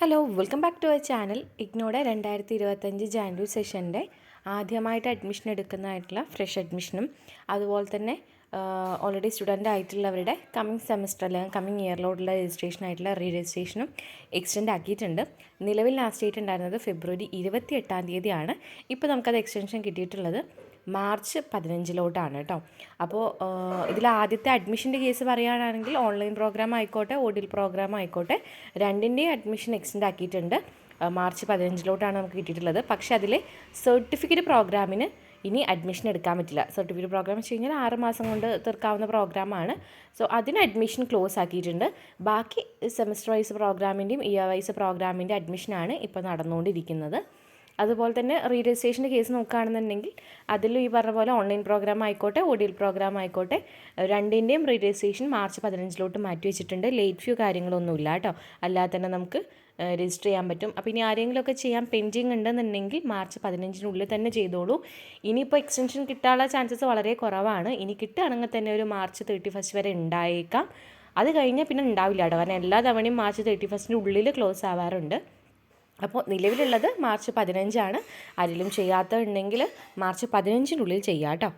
Hello welcome back to our channel. ഇഗ്നോയുടെ 2025 January സെഷൻ്റെ ആദ്യമായിട്ട് അഡ്മിഷൻ എടുക്കുന്നതായിട്ടുള്ള ഫ്രഷ് അഡ്മിഷനും അതുപോലെ തന്നെ ഓൾറെഡി സ്റ്റുഡൻ്റ് ആയിട്ടുള്ളവരുടെ കമ്മിങ് സെമസ്റ്റർ അല്ലെങ്കിൽ കമ്മിങ് ഇയറിലോട്ടുള്ള രജിസ്ട്രേഷൻ ആയിട്ടുള്ള റീ രജിസ്ട്രേഷനും എക്സ്റ്റെൻഡ് ആക്കിയിട്ടുണ്ട്. നിലവിൽ ലാസ്റ്റ് ഡേറ്റ് ഉണ്ടായിരുന്നത് ഫെബ്രുവരി 28 ഇപ്പോൾ നമുക്കത് എക്സ്റ്റൻഷൻ കിട്ടിയിട്ടുള്ളത് മാർച്ച് 15 കേട്ടോ. അപ്പോൾ ഇതിൽ ആദ്യത്തെ അഡ്മിഷൻ്റെ കേസ് പറയുകയാണെങ്കിൽ ഓൺലൈൻ പ്രോഗ്രാം ആയിക്കോട്ടെ ഓഡിൽ പ്രോഗ്രാം ആയിക്കോട്ടെ രണ്ടിൻ്റെയും അഡ്മിഷൻ എക്സ്റ്റെൻഡ് ആക്കിയിട്ടുണ്ട്. മാർച്ച് 15 നമുക്ക് കിട്ടിയിട്ടുള്ളത്. പക്ഷേ അതിൽ സർട്ടിഫിക്കറ്റ് പ്രോഗ്രാമിന് ഇനി അഡ്മിഷൻ എടുക്കാൻ പറ്റില്ല. സർട്ടിഫിക്കറ്റ് പ്രോഗ്രാം വെച്ച് കഴിഞ്ഞാൽ 6 മാസം കൊണ്ട് തീർക്കാവുന്ന പ്രോഗ്രാമാണ്. സോ അതിന് അഡ്മിഷൻ ക്ലോസ് ആക്കിയിട്ടുണ്ട്. ബാക്കി സെമസ്റ്റർ വൈസ് പ്രോഗ്രാമിൻ്റെയും ഇയർ വൈസ് പ്രോഗ്രാമിൻ്റെ അഡ്മിഷനാണ് ഇപ്പോൾ നടന്നുകൊണ്ടിരിക്കുന്നത്. അതുപോലെ തന്നെ റീ രജിസ്ട്രേഷൻ്റെ കേസ് നോക്കുകയാണെന്നുണ്ടെങ്കിൽ അതിലും ഈ പറഞ്ഞ പോലെ ഓൺലൈൻ പ്രോഗ്രാം ആയിക്കോട്ടെ ഓഡിയൽ പ്രോഗ്രാം ആയിക്കോട്ടെ രണ്ടിൻ്റെയും റീ രജിസ്ട്രേഷൻ മാർച്ച് 15 മാറ്റി വെച്ചിട്ടുണ്ട്. ലേറ്റ് ഫ്യൂ കാര്യങ്ങളൊന്നുമില്ല കേട്ടോ. അല്ലാതെ തന്നെ നമുക്ക് രജിസ്റ്റർ ചെയ്യാൻ പറ്റും. അപ്പോൾ ഇനി ആരെങ്കിലുമൊക്കെ ചെയ്യാൻ പെൻഡിങ് ഉണ്ടെന്നുണ്ടെങ്കിൽ മാർച്ച് 15 തന്നെ ചെയ്തോളൂ. ഇനിയിപ്പോൾ എക്സ്റ്റൻഷൻ കിട്ടാനുള്ള ചാൻസസ് വളരെ കുറവാണ്. ഇനി കിട്ടുകയാണെങ്കിൽ തന്നെ ഒരു മാർച്ച് 31 വരെ ഉണ്ടായേക്കാം. അത് കഴിഞ്ഞാൽ പിന്നെ ഉണ്ടാവില്ല കേട്ടോ. കാരണം എല്ലാ തവണയും മാർച്ച് 31 ക്ലോസ് ആവാറുണ്ട്. അപ്പോൾ നിലവിലുള്ളത് മാർച്ച് 15. ആരെങ്കിലും ചെയ്യാത്തതുണ്ടെങ്കിൽ മാർച്ച് 15 ചെയ്യാം കേട്ടോ.